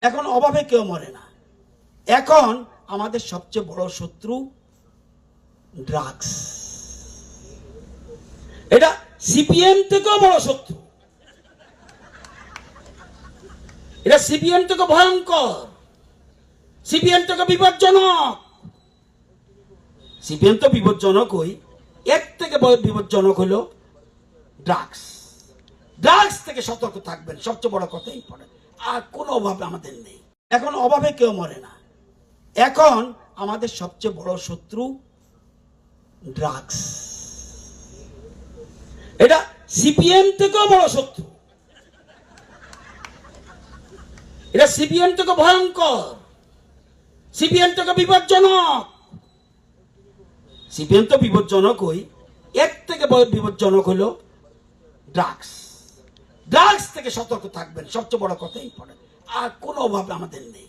এখন অভাবে কেউ মরে না। এখন আমাদের সবচেয়ে বড় শত্রু ড্রাগস। এটা সিপিএম থেকেও বড় শত্রু, এটা সিপিএম থেকে ভয়ঙ্কর, সিপিএম থেকে বিপজ্জনক। সিপিএম তো বিপজ্জনকই, এর থেকে বিপজ্জনক হলো ড্রাগস। ড্রাগস থেকে সতর্ক থাকবেন, সবচেয়ে বড় কথা ইম্পর্টেন্ট। আর কোনো অভাব আমাদের নেই। এখন অভাবে কেউ মরে না। এখন আমাদের সবচেয়ে বড় শত্রু ড্রাগস। এটা সিপিএম থেকেও বড় শত্রু, এটা সিপিএম থেকে ভয়ঙ্কর, সিপিএম থেকে বিপজ্জনক। সিপিএম তো বিপজ্জনকই, এর থেকে বিপজ্জনক হলো ড্রাগস। ড্রাগস থেকে সতর্ক থাকবেন, সবচেয়ে বড় কথা ইম্পর্টেন্ট। আর কোনো অভাব আমাদের নেই।